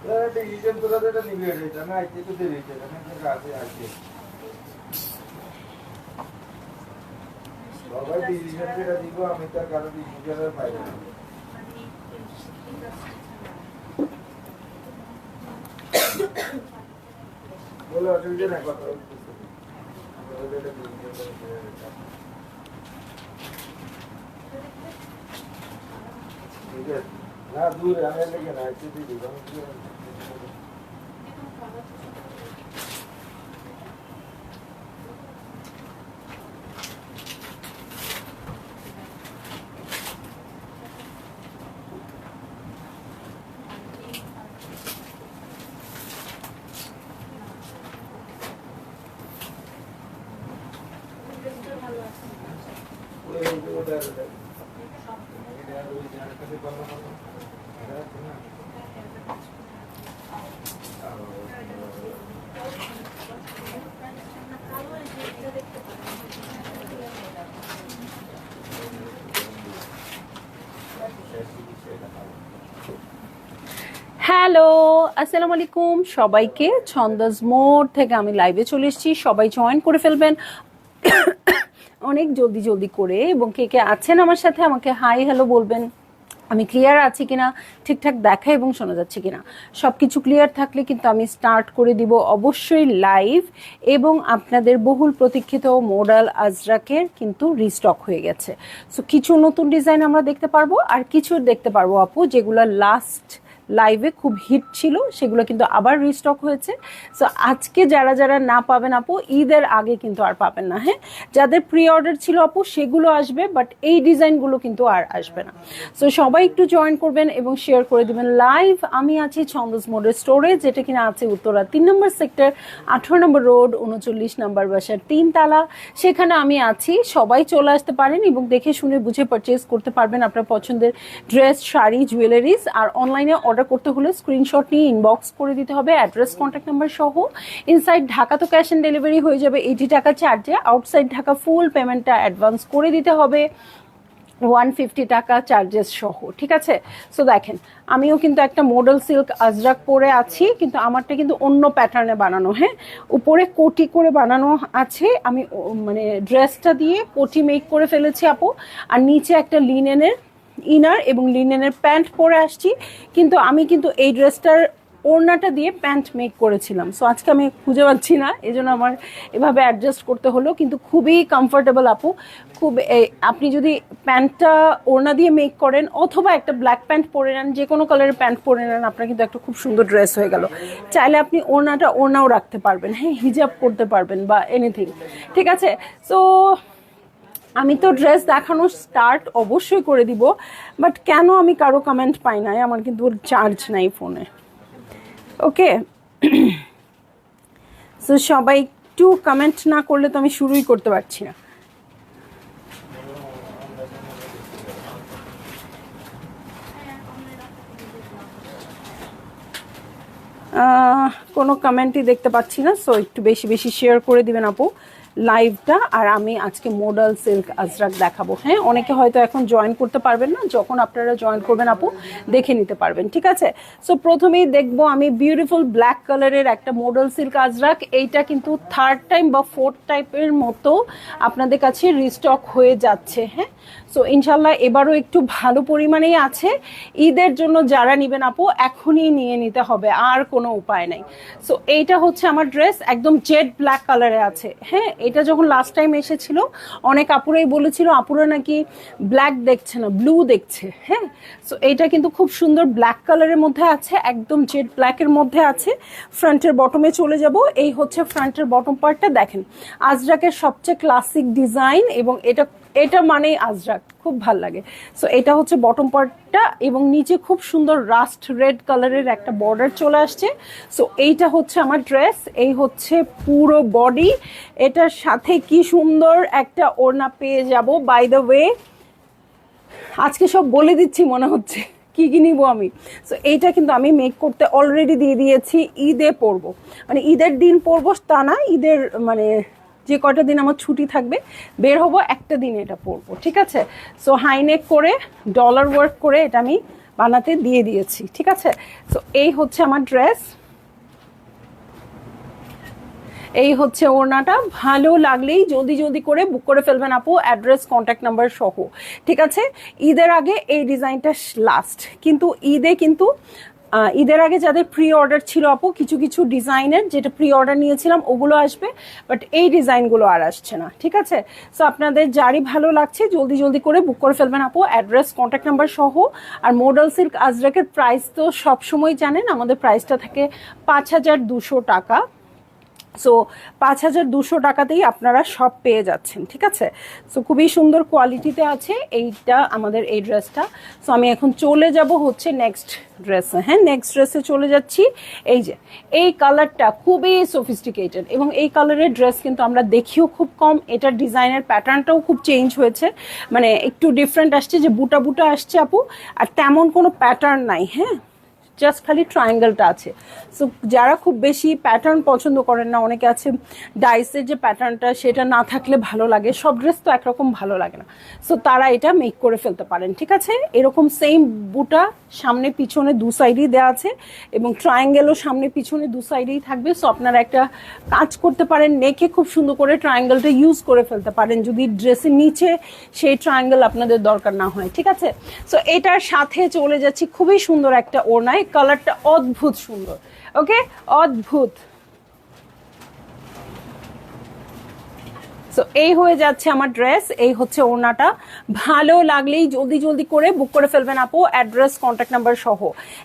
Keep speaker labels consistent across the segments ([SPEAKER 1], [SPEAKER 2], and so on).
[SPEAKER 1] Decision তোরা যেটা নিবি এটা না আইতে তো দেরি হইছে না কাছে আছে বাবা ডিসিশন যেটা দিব আমি তার কারণে ডিসিশনের ফায়দা নেব বলে অসুবিধা নাই কথা ঠিক আছে না দূরে আমি লেগে না আইতে দিই
[SPEAKER 2] হ্যালো, আসসালামু আলাইকুম সবাইকে। ছন্দাজ মোড থেকে আমি লাইভে চলে এসেছি, সবাই জয়েন করে ফেলবেন অনেক জলদি জলদি করে। এবং কে কে আছেন আমার সাথে আমাকে হাই হ্যালো বলবেন। আমি ক্লিয়ার আছি কিনা, ঠিকঠাক দেখা এবং শোনা যাচ্ছে কিনা, সব কিছু ক্লিয়ার থাকলে কিন্তু আমি স্টার্ট করে দিব অবশ্যই লাইভ। এবং আপনাদের বহুল প্রতীক্ষিত মডেল আজরাকের কিন্তু রিস্টক হয়ে গেছে। সো কিছু নতুন ডিজাইন আমরা দেখতে পারবো, আর কিছু দেখতে পারবো আপু যেগুলো লাস্ট লাইভে খুব হিট ছিল সেগুলো কিন্তু আবার রিস্টক হয়েছে। সো আজকে যারা যারা না পাবেন আপু, ঈদের আগে কিন্তু আর পাবেন না। হ্যাঁ, যাদের প্রি অর্ডার ছিল আপু সেগুলো আসবে, বাট এই ডিজাইনগুলো কিন্তু আর আসবে না। সো সবাই একটু জয়েন করবেন এবং শেয়ার করে দেবেন লাইভ। আমি আছি ছন্দাজ মোডের স্টোরে, যেটা কিনা আছে উত্তরা 3 নম্বর সেক্টর, 18 নম্বর রোড, 39 নম্বর বাসার 3 তালা। সেখানে আমি আছি, সবাই চলে আসতে পারেন এবং দেখে শুনে বুঝে পারচেজ করতে পারবেন আপনার পছন্দের ড্রেস, শাড়ি, জুয়েলারিজ। আর অনলাইনে অর্ডার করতে হলে স্ক্রিনশট নিয়ে ইনবক্স করে দিতে হবে অ্যাড্রেস, কন্ট্যাক্ট নাম্বার সহ। ইনসাইড ঢাকা তো ক্যাশ অন ডেলিভারি হয়ে যাবে 80 টাকা চার্জে। আউটসাইড ঢাকা ফুল পেমেন্টটা অ্যাডভান্স করে দিতে হবে 150 টাকা চার্জেস সহ, ঠিক আছে। সো দেখেন, আমিও কিন্তু একটা মডেল সিল্ক আজরাক পরে আছি, কিন্তু আমারটা কিন্তু অন্য প্যাটার্নে বানানো। হ্যাঁ, উপরে কোটি করে বানানো আছে। আমি মানে ড্রেসটা দিয়ে কোটি মেক করে ফেলেছি আপু, আর নিচে একটা লিনেনের ইনার এবং লিনেনের প্যান্ট পরে আসছি। কিন্তু আমি কিন্তু এই ড্রেসটার ওড়নাটা দিয়ে প্যান্ট মেক করেছিলাম। সো আজকে আমি খুঁজে পাচ্ছি না, এই জন্য আমার এভাবে অ্যাডজাস্ট করতে হলো। কিন্তু খুবই কমফোর্টেবল আপু, খুব। আপনি যদি প্যান্টটা ওড়না দিয়ে মেক করেন অথবা একটা ব্ল্যাক প্যান্ট পরে নেন, যে কোনো কালারের প্যান্ট পরে নেন, আপনার কিন্তু একটা খুব সুন্দর ড্রেস হয়ে গেল। চাইলে আপনি ওড়নাও রাখতে পারবেন, হ্যাঁ, হিজাব করতে পারবেন বা এনিথিং, ঠিক আছে। সো আমি তো ড্রেস দেখানো স্টার্ট অবশ্যই করে দিব, বাট কেন আমি কারো কমেন্ট পাই নাই, আমার কিন্তু চার্জ নাই ফোনে। ওকে, সো সবাই একটু কমেন্ট না করলে তো আমি শুরুই করতে পারছি না। কোনো কমেন্টই দেখতে পাচ্ছি না। সো একটু বেশি বেশি শেয়ার করে দিবেন আপু লাইভটা। আর আমি আজকে মডেল সিল্ক আজরাক দেখাবো। হ্যাঁ, অনেকে হয়তো এখন জয়েন করতে পারবেন না, যখন আপনারা জয়েন করবেন আপু দেখে নিতে পারবেন, ঠিক আছে। সো প্রথমেই দেখবো আমি বিউটিফুল ব্ল্যাক কালারের একটা মডেল সিল্ক আজরাক। এইটা কিন্তু থার্ড টাইম বা ফোর্থ টাইপের মতো আপনাদের কাছে রিস্টক হয়ে যাচ্ছে। হ্যাঁ, সো ইনশাল্লাহ এবারও একটু ভালো পরিমাণেই আছে। ঈদের জন্য যারা নেবেন আপু এখনই নিয়ে নিতে হবে, আর কোনো উপায় নাই। সো এইটা হচ্ছে আমার ড্রেস, একদম জেড ব্ল্যাক কালারে আছে। হ্যাঁ, এটা যখন লাস্ট টাইম এসেছিল অনেক আপুরাই বলেছিল আপুরা নাকি ব্ল্যাক দেখছে না, ব্লু দেখছে। হ্যাঁ, সো এইটা কিন্তু খুব সুন্দর ব্ল্যাক কালারের মধ্যে আছে, একদম জেড ব্ল্যাকের মধ্যে আছে। ফ্রন্টের বটমে চলে যাব। এই হচ্ছে ফ্রন্টের বটম পার্টটা। দেখেন, আজরাকের সবচেয়ে ক্লাসিক ডিজাইন, এবং এটা মানেই আজরাক, খুব ভাল লাগে। সো এটা হচ্ছে বটম পার্টটা, এবং নিচে খুব সুন্দর রাস্ট রেড কালারের একটা বর্ডার চলে আসছে। সো এইটা হচ্ছে আমার ড্রেস, এই হচ্ছে পুরো বডি। এটার সাথে কি সুন্দর একটা ওড়না পেয়ে যাব। বাই দ্য ওয়ে, আজকে সব বলে দিচ্ছি মনে হচ্ছে কি কি নিবো আমি। সো এইটা কিন্তু আমি মেক করতে অলরেডি দিয়ে দিয়েছি, ঈদে পরবো, মানে ঈদের দিন পরবো তা না, ঈদের মানে যে কয়টা দিন আমার ছুটি থাকবে বের হবো একটা দিন এটা পরবো, ঠিক আছে। সো হাইনেক করে ডলার ওয়ার্ক করে এটা আমি বানাতে দিয়ে দিয়েছি, ঠিক আছে। সো এই হচ্ছে আমার ড্রেস, এই হচ্ছে ওড়নাটা। ভালো লাগলেই জলদি জলদি করে বুক করে ফেলবেন আপু, অ্যাড্রেস কন্ট্যাক্ট নাম্বার সহ, ঠিক আছে। ঈদের আগে এই ডিজাইনটা লাস্ট, কিন্তু ঈদের আগে যাদের প্রি অর্ডার ছিল আপু, কিছু কিছু ডিজাইনের যেটা প্রি অর্ডার নিয়েছিলাম ওগুলো আসবে, বাট এই ডিজাইনগুলো আর আসছে না, ঠিক আছে। সো আপনাদের যারই ভালো লাগছে জলদি জলদি করে বুক করে ফেলবেন আপু, অ্যাড্রেস কন্ট্যাক্ট নাম্বার সহ। আর মডেল সিল্ক আজরাকের প্রাইস তো সবসময় জানেন, আমাদের প্রাইসটা থাকে 5200 টাকা। সো 5200 টাকাতেই আপনারা সব পেয়ে যাচ্ছেন, ঠিক আছে। সো খুবই সুন্দর কোয়ালিটিতে আছে এইটা আমাদের এই ড্রেসটা। সো আমি এখন চলে যাব হচ্ছে নেক্সট ড্রেসে। হ্যাঁ, নেক্সট ড্রেসে চলে যাচ্ছি। এই যে এই কালারটা খুবই সফিস্টিকেটেড, এবং এই কালারের ড্রেস কিন্তু আমরা দেখিও খুব কম। এটার ডিজাইনের প্যাটার্নটাও খুব চেঞ্জ হয়েছে, মানে একটু ডিফারেন্ট আসছে, যে বুটা বুটা আসছে আপু, আর তেমন কোনো প্যাটার্ন নাই। হ্যাঁ, জাস্ট খালি ট্রায়াঙ্গেলটা আছে। সো যারা খুব বেশি প্যাটার্ন পছন্দ করেন না, অনেকে আছে ডাইসের যে প্যাটার্নটা সেটা না থাকলে ভালো লাগে, সব ড্রেস তো একরকম ভালো লাগে না, সো তারা এটা মেক করে ফেলতে পারেন, ঠিক আছে। এরকম সেম বুটা সামনে পিছনে দু সাইডেই দেওয়া আছে, এবং ট্রায়াঙ্গেলও সামনে পিছনে দু সাইডেই থাকবে। সো আপনারা একটা কাজ করতে পারেন, নেকে খুব সুন্দর করে ট্রায়াঙ্গেলটা ইউজ করে ফেলতে পারেন, যদি ড্রেসের নিচে সেই ট্রায়াঙ্গেল আপনাদের দরকার না হয়, ঠিক আছে। সো এটার সাথে চলে যাচ্ছি খুবই সুন্দর একটা ওড়নায়, কালারটা অদ্ভুত সুন্দর, ওকে, অদ্ভুত। সো এই হয়ে যাচ্ছে আমার ড্রেস, এই হচ্ছে ওড়নাটা। ভালো লাগলেই জলদি জলদি করে বুক করে ফেলবেন আপু, অ্যাড্রেস কন্ট্যাক্ট নাম্বার সহ।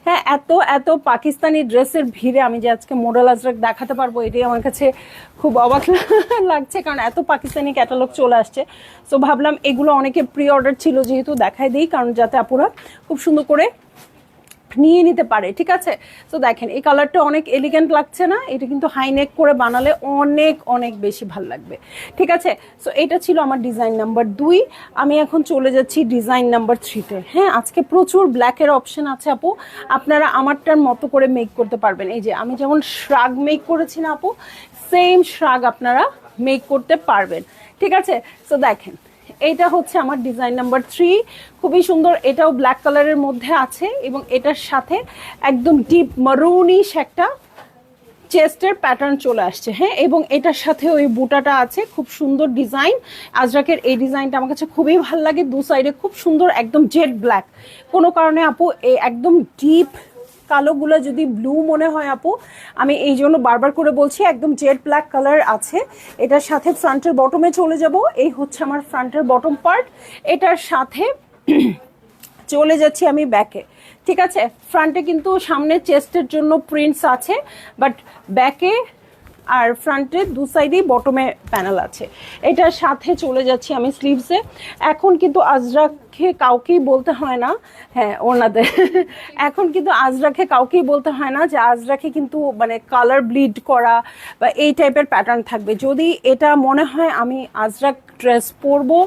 [SPEAKER 2] হ্যাঁ, এত এত পাকিস্তানি ড্রেসের ভিড়ে আমি যে আজকে মডেল আজরাক দেখাতে পারবো, এটাই আমার কাছে খুব অবাক লাগছে, কারণ এত পাকিস্তানি ক্যাটালগ চলে আসছে। সো ভাবলাম এগুলো অনেকে প্রি অর্ডার ছিল যেহেতু দেখাই দিই, কারণ যাতে আপুরা খুব সুন্দর করে নিয়ে নিতে পারে, ঠিক আছে। তো দেখেন এই কালারটা অনেক এলিগেন্ট লাগছে না, এটা কিন্তু হাই নেক করে বানালে অনেক অনেক বেশি ভালো লাগবে, ঠিক আছে। সো এটা ছিল আমার ডিজাইন নাম্বার 2। আমি এখন চলে যাচ্ছি ডিজাইন নাম্বার 3-তে। হ্যাঁ, আজকে প্রচুর ব্ল্যাকের অপশন আছে আপু, আপনারা আমারটার মতো করে মেক করতে পারবেন। এই যে আমি যেমন শ্রাগ মেক করেছি না আপু, সেম শ্রাগ আপনারা মেক করতে পারবেন, ঠিক আছে। সো দেখেন এইটা হচ্ছে আমার ডিজাইন নাম্বার 3, খুবই সুন্দর। এটাও ব্ল্যাক কালারের মধ্যে আছে, এবং এটার সাথে একদম ডিপ মারুনিশ একটা চেস্টের প্যাটার্ন চলে আসছে। হ্যাঁ, এবং এটার সাথে ওই বুটাটা আছে, খুব সুন্দর ডিজাইন। আজরাকের এই ডিজাইনটা আমার কাছে খুবই ভালো লাগে, দু সাইডে খুব সুন্দর একদম জেড ব্ল্যাক। কোনো কারণে আপু এই একদম ডিপ কালোগুলো যদি ব্লু মনে হয় আপু, আমি এই জন্য বারবার করে বলছি একদম জেড ব্ল্যাক কালার আছে। এটার সাথে ফ্রন্টের বটমে চলে যাব, এই হচ্ছে আমার ফ্রন্টের বটম পার্ট। এটার সাথে চলে যাচ্ছি আমি ব্যাকে, ঠিক আছে। ফ্রন্টে কিন্তু সামনে চেস্টের জন্য প্রিন্টস আছে, বাট ব্যাকে আর ফ্রন্টের দু সাইডেই বটমে প্যানেল আছে। এটার সাথে চলে যাচ্ছি আমি স্লিভসে। এখন কিন্তু আজরাকে কাউকেই বলতে হয় না, হ্যাঁ ওনাদের এখন কিন্তু আজরাকে কাউকেই বলতে হয় না যে আজরাকে কিন্তু মানে কালার ব্লিড করা বা এই টাইপের প্যাটার্ন থাকবে। যদি এটা মনে হয় আমি আজরাক ড্রেস পরবো,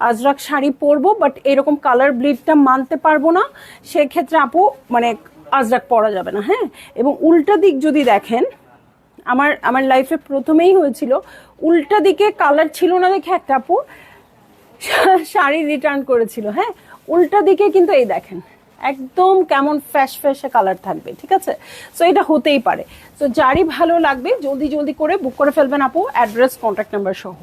[SPEAKER 2] আজরাক শাড়ি পরবো, বাট এরকম কালার ব্লিডটা মানতে পারবো না, সেক্ষেত্রে আপু মানে আজরাক পরা যাবে না। হ্যাঁ, এবং উল্টা দিক যদি দেখেন, আমার লাইফে প্রথমেই হয়েছিল, উল্টা দিকে কালার ছিল না দেখে একটা আপু শাড়ি রিটার্ন করেছিল। হ্যাঁ, উল্টা দিকে কিন্তু এই দেখেন একদম কেমন ফ্যাশ ফ্যাশে কালার থাকবে, ঠিক আছে। সো এটা হতেই পারে। সো যারই ভালো লাগবে জলদি জলদি করে বুক করে ফেলবেন আপু, অ্যাড্রেস কন্ট্যাক্ট নাম্বার সহ,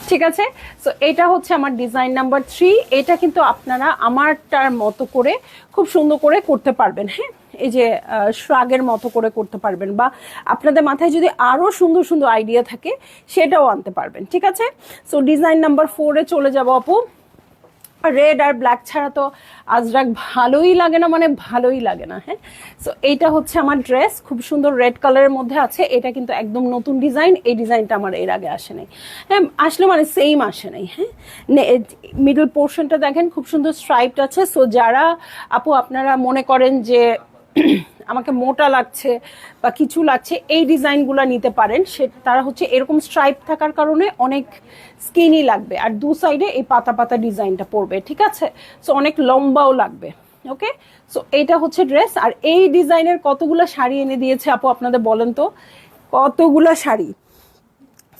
[SPEAKER 2] ঠিক আছে। সো এটা হচ্ছে আমার ডিজাইন নাম্বার 3। এটা কিন্তু আপনারা আমারটার মতো করে খুব সুন্দর করে করতে পারবেন। হ্যাঁ, এই যে শ্রাগের মতো করে করতে পারবেন, বা আপনাদের মাথায় যদি আরো সুন্দর সুন্দর আইডিয়া থাকে সেটাও আনতে পারবেন, ঠিক আছে। সো ডিজাইন নাম্বার 4-এ চলে যাব আপু। রেড আর ব্ল্যাক ছাড়া তো আজরাক ভালোই লাগে না, মানে ভালোই লাগে না। হ্যাঁ, সো এইটা হচ্ছে আমার ড্রেস, খুব সুন্দর রেড কালারের মধ্যে আছে। এটা কিন্তু একদম নতুন ডিজাইন, এই ডিজাইনটা আমার এর আগে আসে নাই। হ্যাঁ, আসলে মানে সেম আসে নাই। হ্যাঁ, মিডল পোর্শনটা দেখেন খুব সুন্দর স্ট্রাইপড আছে। সো যারা আপু আপনারা মনে করেন যে আমাকে মোটা লাগছে বা কিছু লাগছে, এই ডিজাইনগুলো নিতে পারেন। তারা হচ্ছে এরকম স্ট্রাইপ থাকার কারণে অনেক স্কিনি লাগবে, আর দু সাইডে এই পাতা পাতা ডিজাইনটা পড়বে, ঠিক আছে। সো অনেক লম্বাও লাগবে, ওকে। সো এইটা হচ্ছে ড্রেস। আর এই ডিজাইনের কতগুলো শাড়ি এনে দিয়েছে আপু আপনাদের বলেন তো, কতগুলো শাড়ি।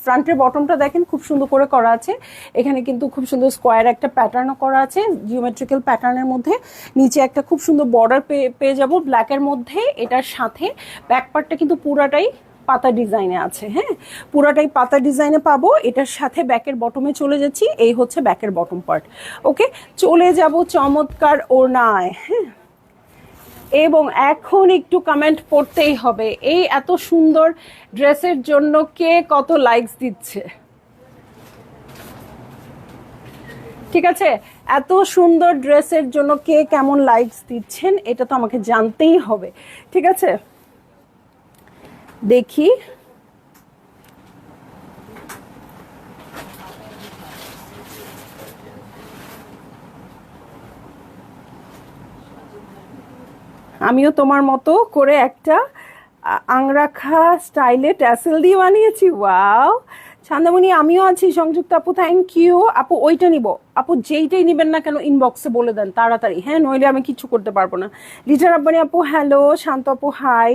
[SPEAKER 2] ফ্রন্টের বটমটা দেখেন খুব সুন্দর করে করা আছে, এখানে কিন্তু খুব সুন্দর স্কোয়ার একটা প্যাটার্নও করা আছে জিওমেট্রিক্যাল প্যাটার্নের মধ্যে। নিচে একটা খুব সুন্দর বর্ডার পেয়ে যাব ব্ল্যাকের মধ্যে। এটার সাথে ব্যাক পার্টটা কিন্তু পুরাটাই পাতা ডিজাইনে আছে, হ্যাঁ পুরাটাই পাতা ডিজাইনে পাবো। এটার সাথে ব্যাকের বটমে চলে যাচ্ছি, এই হচ্ছে ব্যাকের বটম পার্ট। ওকে, চলে যাব চমৎকার ওড়নায়। হ্যাঁ, এবং এখন একটু কমেন্ট পড়তেই হবে, এই এত সুন্দর ড্রেসের জন্য কে কত লাইকস দিচ্ছে। ঠিক আছে, এত সুন্দর ড্রেসের জন্য কে কেমন লাইকস দিচ্ছেন এটা তো আমাকে জানতেই হবে। ঠিক আছে, দেখি আমিও তোমার মতো করে একটা আংরাখা স্টাইলে ট্যাসেল দিয়ে বানিয়েছি। ওয়াও ছান্দামণি, আমিও আছি সংযুক্ত আপু, থ্যাংক ইউ আপু। ওইটা নিব আপু, যেইটাই নিবেন না কেন ইনবক্সে বলে দেন তাড়াতাড়ি, হ্যাঁ নইলে আমি কিছু করতে পারবো না। লিটার রাব্বানি আপু হ্যালো, শান্ত আপু হাই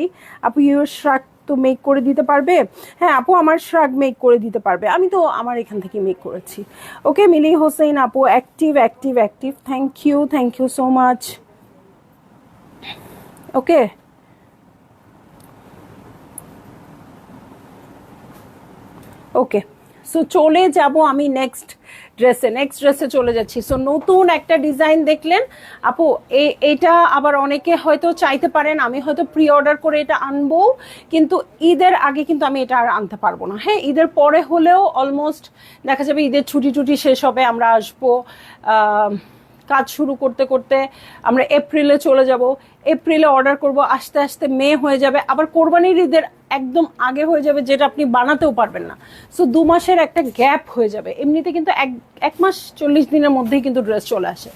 [SPEAKER 2] আপু, ইউর শ্রাগ তো মেক করে দিতে পারবে? হ্যাঁ আপু, আমার শ্রাগ মেক করে দিতে পারবে, আমি তো আমার এখান থেকে মেক করেছি। ওকে, Mili Hossain apu active active active, thank you so much. Okay, okay, so চলে যাব আমি নেক্সট ড্রেসে চলে যাচ্ছি। সো নতুন একটা ডিজাইন দেখলেন আপু, এটা আবার অনেকে হয়তো চাইতে পারেন, আমি হয়তো প্রি অর্ডার করে এটা আনবো, কিন্তু ঈদের আগে কিন্তু আমি এটা আর আনতে পারবো না। হ্যাঁ, ঈদের পরে হলেও অলমোস্ট দেখা যাবে ঈদের ছুটি শেষ হবে, আমরা আসবো কাজ শুরু করতে করতে আমরা এপ্রিলে চলে যাব, এপ্রিলে অর্ডার করব, আস্তে আস্তে মে হয়ে যাবে, আবার কোরবানির ঈদের একদম আগে হয়ে যাবে, যেটা আপনি বানাতেও পারবেন না। সো 2 মাসের একটা গ্যাপ হয়ে যাবে। এমনিতে কিন্তু এক মাস 40 দিনের মধ্যেই কিন্তু ড্রেস চলে আসে,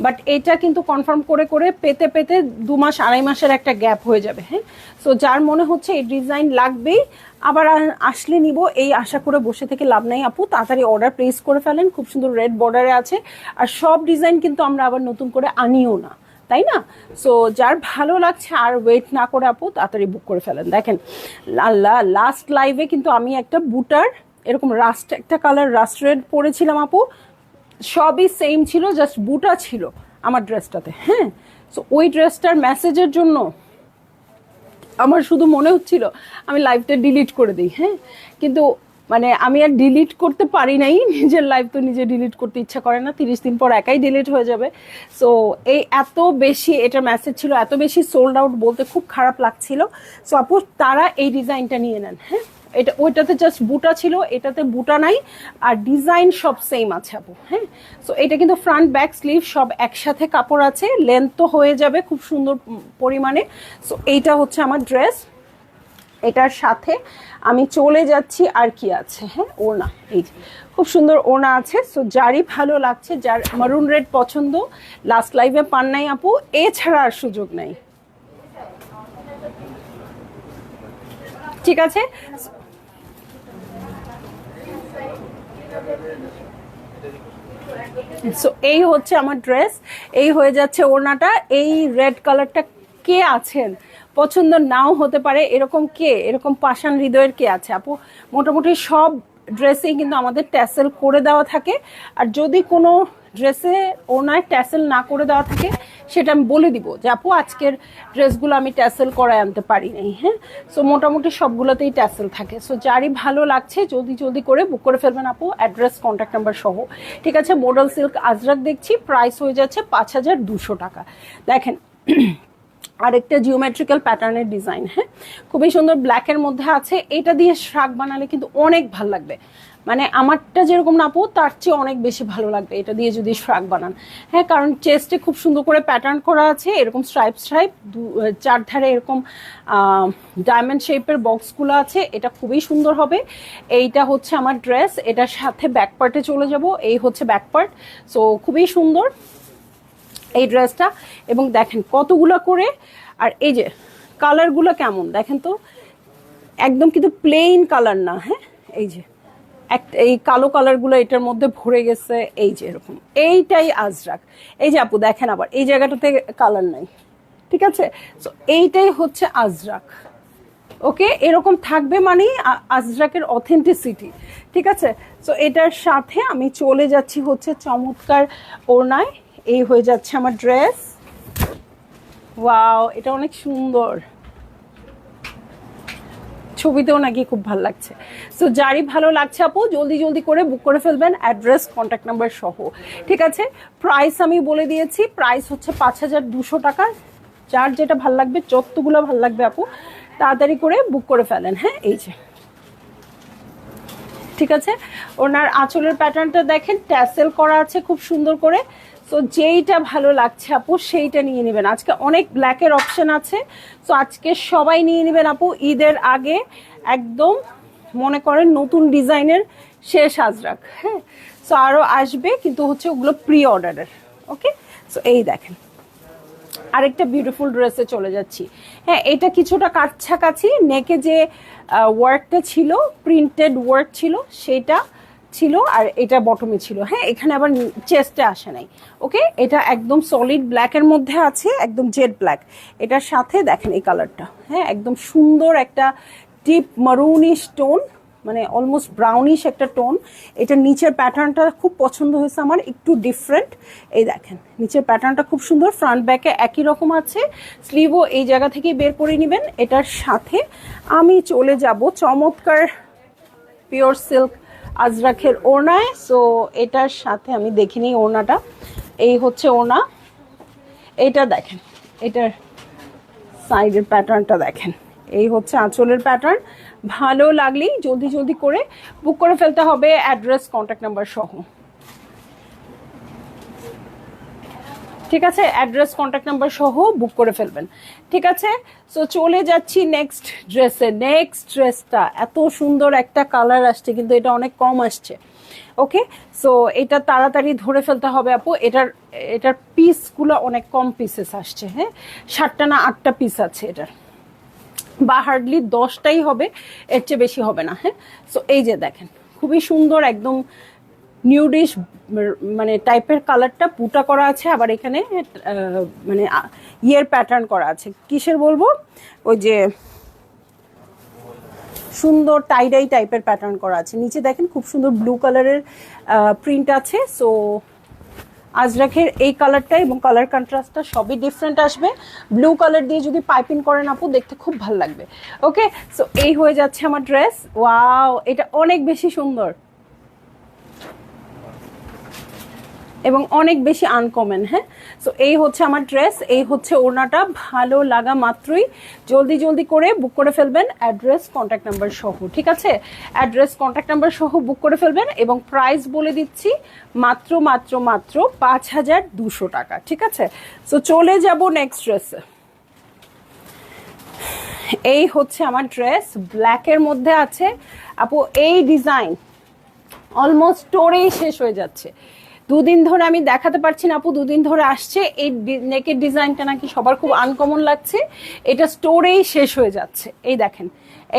[SPEAKER 2] বাট এটা কিন্তু কনফার্ম করে পেতে 2 মাস 2.5 মাসের একটা গ্যাপ হয়ে যাবে। হ্যাঁ, সো যার মনে হচ্ছে এই ডিজাইন লাগবেই, আবার আসলে নিব এই আশা করে বসে থেকে লাভ নাই আপু, তাড়াতাড়ি অর্ডার প্লেস করে ফেলেন। খুব সুন্দর রেড বর্ডারে আছে, আর সব ডিজাইন কিন্তু আমরা আবার নতুন করে আনিও না, তাই না? সো যার ভালো লাগছে আর ওয়েট না করে আপু তাড়াতাড়ি বুক করে ফেলেন। দেখেন লাস্ট লাইভে কিন্তু আমি একটা বুটার এরকম রাস্ট একটা কালার রাস্ট রেড পরেছিলাম আপু, সবই সেম ছিল, জাস্ট বুটা ছিল আমার ড্রেসটাতে। হ্যাঁ, সো ওই ড্রেসটার মেসেজের জন্য আমার শুধু মনে হচ্ছিল আমি লাইভটা ডিলিট করে দিই। হ্যাঁ, কিন্তু মানে আমি আর ডিলিট করতে পারি নাই, নিজের লাইভ তো নিজে ডিলিট করতে ইচ্ছা করে না, 30 দিন পর একাই ডিলিট হয়ে যাবে। সো এই এত বেশি এটা মেসেজ ছিল, এত বেশি সোল্ড আউট, বলতে খুব খারাপ লাগছিল। সো আপু তারা এই ডিজাইনটা নিয়ে নেন। হ্যাঁ, এটা ওইটাতে জাস্ট বুটা ছিল, এটাতে বুটা নাই, আর ডিজাইন সব সেম আছে আপু। হ্যাঁ, সো এটা কিন্তু ফ্রন্ট ব্যাক স্লিভ সব একসাথে কাপড় আছে, লেন্থ তো হয়ে যাবে খুব সুন্দর পরিমাণে। সো এইটা হচ্ছে আমার ড্রেস, এটার সাথে আমি চলে যাচ্ছি আর কি আছে। হ্যাঁ, ওড়না, এই যে খুব সুন্দর ওড়না আছে। সো যারই ভালো লাগছে, যার মারুন রেড পছন্দ, লাস্ট লাইভে পান নাই আপু, এছাড়া আর সুযোগ নাই। ঠিক আছে, সো এই হচ্ছে আমার ড্রেস, এই হয়ে যাচ্ছে ওড়নাটা। এই রেড কালারটা কে আছেন পছন্দ নাও হতে পারে, এরকম পাষাণ হৃদয়ের কে আছে আপু? মোটামুটি সব ড্রেসেই কিন্তু আমাদের ট্যাসেল করে দেওয়া থাকে, আর যদি কোনো ড্রেসে ওনার ট্যাসেল না করে দেওয়া থাকে সেটা আমি বলে দিব যে আপু আজকের ড্রেসগুলো আমি ট্যাসেল করায় আনতে পারি নাই। হ্যাঁ, সো মোটামুটি সবগুলোতেই ট্যাসেল থাকে। সো যারই ভালো লাগছে জলদি করে বুক করে ফেলবেন আপু, অ্যাড্রেস কন্ট্যাক্ট নাম্বার সহ। ঠিক আছে, মডেল সিল্ক আজরাক দেখছি, প্রাইস হয়ে যাচ্ছে 5200 টাকা। দেখেন আরেকটা জিওমেট্রিক্যাল প্যাটার্নের ডিজাইন। হ্যাঁ, খুবই সুন্দর ব্ল্যাকের মধ্যে আছে, এটা দিয়ে শ্রাগ বানালে কিন্তু অনেক ভালো লাগবে, মানে আমারটা যেরকম না আপু তার চেয়ে অনেক বেশি ভালো লাগবে এটা দিয়ে যদি শ্রাগ বানান। হ্যাঁ, কারণ চেস্টে খুব সুন্দর করে প্যাটার্ন করা আছে, এরকম স্ট্রাইপ চারধারে এরকম ডায়মন্ড শেপের বক্সগুলো আছে, এটা খুবই সুন্দর হবে। এইটা হচ্ছে আমার ড্রেস, এটার সাথে ব্যাক পার্টে চলে যাব, এই হচ্ছে ব্যাক পার্ট। সো খুবই সুন্দর এই ড্রেসটা, এবং দেখেন কতগুলো করে, আর এই যে কালারগুলো কেমন দেখেন তো, একদম কিন্তু প্লেন কালার না। হ্যাঁ, এই যে এই কালো কালারগুলো এটার মধ্যে ভরে গেছে, এই যে এরকম, এইটাই আজরাক। এই যে আপু দেখেন আবার এই জায়গাটাতে কালার নাই, ঠিক আছে? সো এইটাই হচ্ছে আজরাক, ওকে, এরকম থাকবে মানে আজরাকের অথেন্টিসিটি। ঠিক আছে, সো এটার সাথে আমি চলে যাচ্ছি হচ্ছে চমৎকার ওড়নায়। এই হয়ে যাচ্ছে আমার ড্রেস। ওয়াও, এটা অনেক সুন্দর, ছবিতেও নাকি খুব ভালো লাগছে। সো যারই ভালো লাগছে আপু জলদি জলদি করে বুক করে ফেলবেন, অ্যাড্রেস কন্ট্যাক্ট নাম্বার সহ। ঠিক আছে, প্রাইস আমি বলে দিয়েছি, প্রাইস হচ্ছে 5200 টাকা। যার যেটা ভাল লাগবে, যতগুলো ভাল লাগবে আপু তাড়াতাড়ি করে বুক করে ফেলেন। হ্যাঁ, এই যে ঠিক আছে, ওনার আঁচলের প্যাটার্নটা দেখেন, ট্যাসেল করা আছে খুব সুন্দর করে। সো যেইটা ভালো লাগছে আপু সেইটা নিয়ে নেবেন। আজকে অনেক ব্ল্যাকের অপশন আছে, সো আজকে সবাই নিয়ে নেবেন আপু। ঈদের আগে একদম মনে করেন নতুন ডিজাইনের শেষ আজরাক। হ্যাঁ, সো আরও আসবে, কিন্তু হচ্ছে ওগুলো প্রি অর্ডারের। ওকে, সো এই দেখেন আরেকটা বিউটিফুল ড্রেসে চলে যাচ্ছি। হ্যাঁ, এটা কিছুটা কাছাকাছি, নেকে যে ওয়ার্কটা ছিল, প্রিন্টেড ওয়ার্ক ছিল সেটা ছিল, আর এটা বটমে ছিল। হ্যাঁ, এখানে আবার চেস্টে আসে নাই। ওকে, এটা একদম সলিড ব্ল্যাকের মধ্যে আছে, একদম জেড ব্ল্যাক। এটার সাথে দেখেন এই কালারটা, হ্যাঁ একদম সুন্দর একটা ডিপ মারুনিশ টোন, মানে অলমোস্ট ব্রাউনিশ একটা টোন। এটা নিচের প্যাটার্নটা খুব পছন্দ হয়েছে আমার, একটু ডিফারেন্ট। এই দেখেন নিচের প্যাটার্নটা খুব সুন্দর, ফ্রন্ট ব্যাকে একই রকম আছে, স্লিভও এই জায়গা থেকেই বের করে নেবেন। এটার সাথে আমি চলে যাব চমৎকার পিওর সিল্ক আজরাকের ওড়নায়। সো এটার সাথে আমি দেখে নিই ওড়নাটা। এই হচ্ছে ওড়না, এইটা দেখেন, এটার সাইডের প্যাটার্নটা দেখেন, এই হচ্ছে আঁচলের প্যাটার্ন। ভালো লাগলেই জলদি জলদি করে বুক করে ফেলতে হবে, অ্যাড্রেস কন্ট্যাক্ট নাম্বার সহ। ঠিক আছে, অ্যাড্রেস কন্ট্যাক্ট নাম্বার সহ বুক করে ফেলবেন। ঠিক আছে, সো চলে যাচ্ছি নেক্সট ড্রেসে। নেক্সট ড্রেসটা এত সুন্দর একটা কালার আসছে, কিন্তু এটা অনেক কম আসছে। ওকে, সো এটা তাড়াতাড়ি ধরে ফেলতে হবে আপু। এটার পিসগুলো অনেক কম পিসেস আসছে। হ্যাঁ, 7টা না 8টা পিস আছে এটার, বা হার্ডলি 10টাই হবে, এর চেয়ে বেশি হবে না। হ্যাঁ, সো এই যে দেখেন খুবই সুন্দর একদম নিউডিশ মানে টাইপের কালারটা পুটা করা আছে, আবার এখানে মানে ইয়ের প্যাটার্ন করা আছে, কিসের বলবো, ওই যে সুন্দর টাইডাই টাইপের প্যাটার্ন করা আছে। নিচে দেখেন খুব সুন্দর ব্লু কালারের প্রিন্ট আছে। সো আজরাকের এই কালারটা এবং কালার কন্ট্রাস্টটা সবই ডিফারেন্ট আসবে। ব্লু কালার দিয়ে যদি পাইপিং করেন আপু দেখতে খুব ভালো লাগবে। ওকে, সো এই হয়ে যাচ্ছে আমার ড্রেস। ওয়াও, এটা অনেক বেশি সুন্দর এবং অনেক বেশি আনকমন। হ্যাঁ, সো এই হচ্ছে আমার ড্রেস, এই হচ্ছে ওড়নাটা। ভালো লাগা মাত্রই জলদি জলদি করে বুক করে ফেলবেন, অ্যাড্রেস কন্ট্যাক্ট নাম্বার সহ। ঠিক আছে, অ্যাড্রেস কন্ট্যাক্ট নাম্বার সহ বুক করে ফেলবেন, এবং প্রাইস বলে দিচ্ছি মাত্র মাত্র মাত্র 5200 টাকা। ঠিক আছে, সো চলে যাব নেক্সট ড্রেসে। এই হচ্ছে আমার ড্রেস, ব্ল্যাকের মধ্যে আছে আপু। এই ডিজাইন অলমোস্ট স্টোরেই শেষ হয়ে যাচ্ছে, দুদিন ধরে আমি দেখাতে পারছি না আপু, দুদিন ধরে আসছে। এই নেকের ডিজাইনটা নাকি সবার খুব আনকমন লাগছে, এটা স্টোরেই শেষ হয়ে যাচ্ছে। এই দেখেন,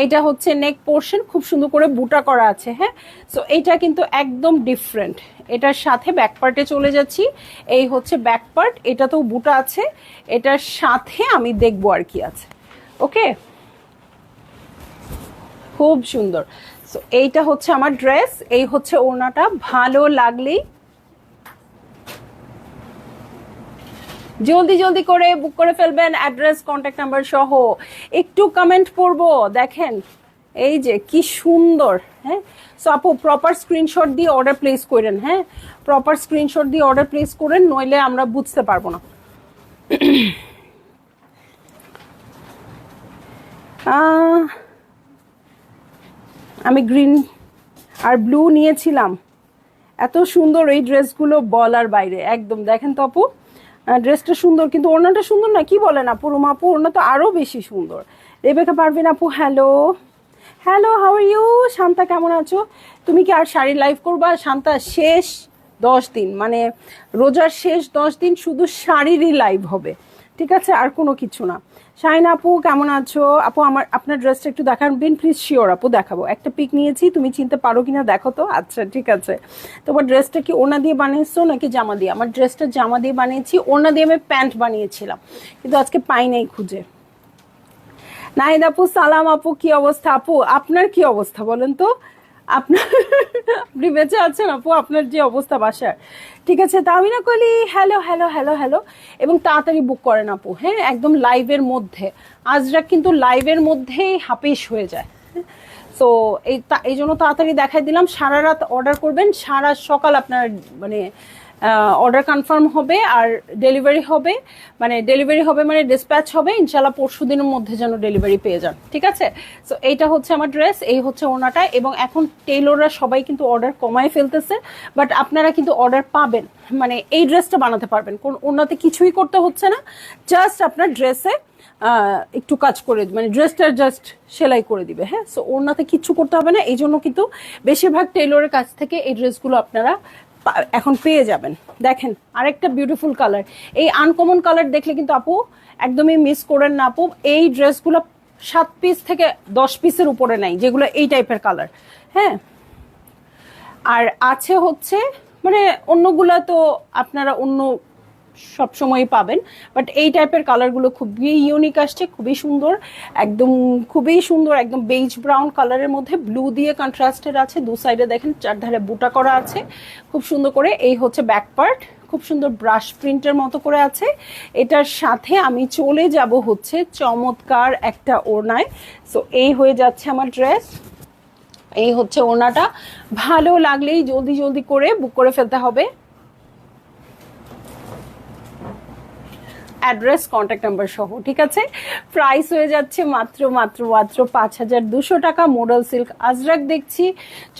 [SPEAKER 2] এইটা হচ্ছে নেক পোর্শন, খুব সুন্দর করে বুটা করা আছে। হ্যাঁ, সো এইটা কিন্তু একদম ডিফারেন্ট। এটার সাথে ব্যাক পার্টে চলে যাচ্ছি, এই হচ্ছে ব্যাক পার্ট, এটাতেও বুটা আছে। এটার সাথে আমি দেখবো আর কি আছে। ওকে, খুব সুন্দর। সো এইটা হচ্ছে আমার ড্রেস, এই হচ্ছে ওড়নাটা। ভালো লাগলেই জলদি জলদি করে বুক করে ফেলবেন, অ্যাড্রেস কন্ট্যাক্ট নাম্বার সহ। একটু কমেন্ট পড়বো, দেখেন এই যে কি সুন্দর। হ্যাঁ, সো আপু প্রপার স্ক্রিনশট দিয়ে অর্ডার প্লেস করেন। হ্যাঁ, প্রপার স্ক্রিনশট দিয়ে অর্ডার প্লেস করেন, নইলে আমরা বুঝতে পারবো না। আমি গ্রিন আর ব্লু নিয়েছিলাম, এত সুন্দর এই ড্রেসগুলো বলার বাইরে একদম। দেখেন তো আপু, ড্রেসটা সুন্দর, কিন্তু ওড়নাটা সুন্দর না, কি বলেন আপু? রুমা আপু ওড়না তো আরো বেশি সুন্দর। Rebecca Parvin apu, hello hello, how are you? Shanta কেমন আছো? তুমি কি আর শাড়ি লাইভ করবা? শান্তা, শেষ 10 দিন মানে রোজার শেষ 10 দিন শুধু শাড়িরই লাইভ হবে। ঠিক আছে, আর কোনো কিছু না। শাহিন আপু কেমন আছো? আপু আপনার ড্রেসটা একটু দেখাবেন প্লিজ। শিওর আপু, দেখাবো। একটা পিক নিয়েছি, তুমি চিনতে পারো কিনা দেখো তো। আচ্ছা ঠিক আছে। তোমার ড্রেসটা কি ওড়না দিয়ে বানিয়েছো নাকি জামা দিয়ে? আমার ড্রেসটা জামা দিয়ে বানিয়েছি, ওড়না দিয়ে আমি প্যান্ট বানিয়েছিলাম, কিন্তু আজকে পাই নাই খুঁজে। নাহিদ আপু সালাম আপু, কি অবস্থা আপু? আপনার কি অবস্থা বলেন তো? আপনার আপনি বেঁচে আছেন আপু? আপনার যে অবস্থা বাসার, ঠিক আছে। তামিনা কলি হ্যালো হ্যালো হ্যালো হ্যালো, এবং তাড়াতাড়ি বুক করেন আপু, হ্যাঁ একদম লাইভের মধ্যে। আজরা কিন্তু লাইভের মধ্যেই হাপিস হয়ে যায়। সো এই জন্য তাড়াতাড়ি দেখাই দিলাম। সারা রাত অর্ডার করবেন, সারা সকাল আপনার মানে অর্ডার কনফার্ম হবে আর ডেলিভারি হবে, মানে ডিসপ্যাচ হবে ইনশাল্লাহ পরশু দিনের মধ্যে যেন ডেলিভারি পেয়ে যান, ঠিক আছে। সো এইটা হচ্ছে আমার ড্রেস, এই হচ্ছে ওনাটা। এবং এখন টেইলররা সবাই কিন্তু অর্ডার কমায় ফেলতেছে, বাট আপনারা কিন্তু অর্ডার পাবেন, মানে এই ড্রেসটা বানাতে পারবেন, কোন ওনাতে কিছুই করতে হচ্ছে না, জাস্ট আপনার ড্রেসে একটু কাজ করে, মানে ড্রেসটা জাস্ট সেলাই করে দিবে, হ্যাঁ। সো ওনাতে কিচ্ছু করতে হবে না, এই জন্য কিন্তু বেশিরভাগ টেইলরের কাছ থেকে এই ড্রেসগুলো আপনারা এখন পেয়ে যাবেন। দেখেন আরেকটা বিউটিফুল কালার, এই আনকমন কালার দেখলে কিন্তু আপু একদমই মিস করেন না আপু। এই ড্রেসগুলো 7 পিস থেকে 10 পিসের উপরে নাই যেগুলো এই টাইপের কালার, হ্যাঁ। আর আছে হচ্ছে মানে অন্যগুলা তো আপনারা অন্য সবসময়ই পাবেন, বাট এই টাইপের কালারগুলো খুবই ইউনিক আসছে, খুবই সুন্দর, একদম খুবই সুন্দর, একদম বেজ ব্রাউন কালারের মধ্যে ব্লু দিয়ে কন্ট্রাস্টেড আছে। দু সাইডে দেখেন চারধারে বুটা করা আছে খুব সুন্দর করে। এই হচ্ছে ব্যাক পার্ট, খুব সুন্দর ব্রাশ প্রিন্টের মতো করে আছে। এটার সাথে আমি চলে যাব হচ্ছে চমৎকার একটা ওড়নায়। সো এই হয়ে যাচ্ছে আমার ড্রেস, এই হচ্ছে ওড়নাটা। ভালো লাগলেই জলদি জলদি করে বুক করে ফেলতে হবে। অ্যাড্রেস, কন্ট্যাক্ট নাম্বার সহ, ঠিক আছে। প্রাইস হয়ে যাচ্ছে মাত্র মাত্র মাত্র 5200 টাকা। মোডাল সিল্ক আজরাক দেখছি,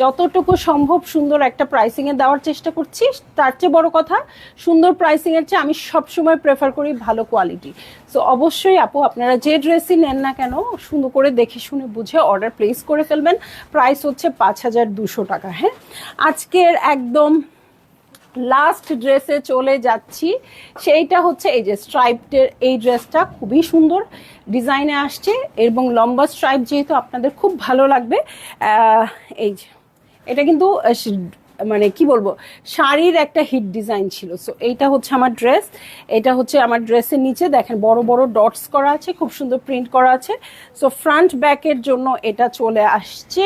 [SPEAKER 2] যতটুকু সম্ভব সুন্দর একটা প্রাইসিংয়ে দেওয়ার চেষ্টা করছি। তার চেয়ে বড় কথা, সুন্দর প্রাইসিংয়ের চেয়ে আমি সবসময় প্রেফার করি ভালো কোয়ালিটি। সো অবশ্যই আপু আপনারা যে ড্রেসই নেন না কেন সুন্দর করে দেখে শুনে বুঝে অর্ডার প্লেস করে ফেলবেন। প্রাইস হচ্ছে 5200 টাকা, হ্যাঁ। আজকের একদম লাস্ট ড্রেসে চলে যাচ্ছি, সেইটা হচ্ছে এই যে স্ট্রাইপটের এই ড্রেসটা, খুবই সুন্দর ডিজাইনে আসছে এবং লম্বা স্ট্রাইপ যেহেতু আপনাদের খুব ভালো লাগবে। এই যে এটা কিন্তু মানে কি বলবো, শাড়ির একটা হিট ডিজাইন ছিল। সো এইটা হচ্ছে আমার ড্রেস, এটা হচ্ছে আমার ড্রেসের নিচে দেখেন বড় বড় ডটস করা আছে, খুব সুন্দর প্রিন্ট করা আছে। সো ফ্রন্ট ব্যাকের জন্য এটা চলে আসছে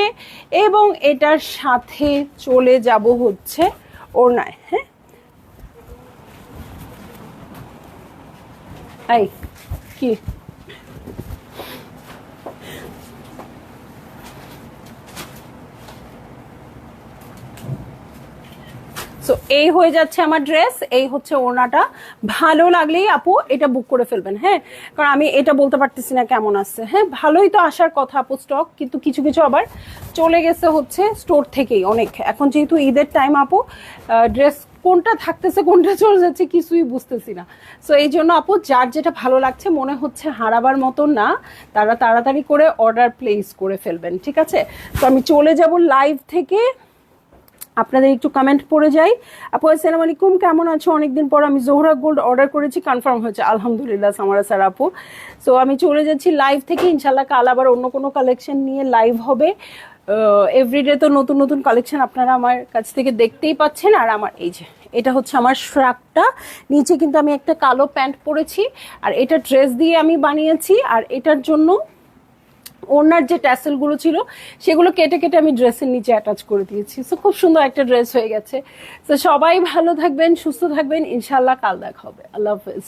[SPEAKER 2] এবং এটার সাথে চলে যাব হচ্ছে ওড়নায়, হ্যাঁ। এই কি সো এই হয়ে যাচ্ছে আমার ড্রেস, এই হচ্ছে ওড়নাটা। ভালো লাগলেই আপু এটা বুক করে ফেলবেন, হ্যাঁ, কারণ আমি এটা বলতে পারতেছি না কেমন আছে, হ্যাঁ। ভালোই তো আসার কথা আপু স্টক, কিন্তু কিছু কিছু আবার চলে গেছে হচ্ছে স্টোর থেকেই অনেক। এখন যেহেতু ঈদের টাইম আপু, ড্রেস কোনটা থাকতেছে কোনটা চলে যাচ্ছে কিছুই বুঝতেছি না। সো এই জন্য আপু যার যেটা ভালো লাগছে মনে হচ্ছে হারাবার মতো না, তারা তাড়াতাড়ি করে অর্ডার প্লেস করে ফেলবেন, ঠিক আছে। তো আমি চলে যাব লাইভ থেকে, আপনাদের একটু কমেন্ট পড়ে যাই। আপু আসসালামু আলাইকুম, কেমন আছো? অনেকদিন পর আমি জোহরা গোল্ড অর্ডার করেছি, কনফার্ম হয়েছে আলহামদুলিল্লাহ সামারা স্যার আপু। সো আমি চলে যাচ্ছি লাইভ থেকে, ইনশাল্লাহ কাল আবার অন্য কোনো কালেকশন নিয়ে লাইভ হবে। এভরিডে তো নতুন নতুন কালেকশন আপনারা আমার কাছ থেকে দেখতেই পাচ্ছেন। আর আমার এই যে এটা হচ্ছে আমার শ্রাকটা, নিচে কিন্তু আমি একটা কালো প্যান্ট পরেছি, আর এটা ড্রেস দিয়ে আমি বানিয়েছি। আর এটার জন্য ওনার যে ট্যাসেলগুলো ছিল সেগুলো কেটে কেটে আমি ড্রেসের নিচে অ্যাটাচ করে দিয়েছি। সো খুব সুন্দর একটা ড্রেস হয়ে গেছে। তো সবাই ভালো থাকবেন, সুস্থ থাকবেন, ইনশাল্লাহ কাল দেখা হবে। আল্লাহ হাফেজ।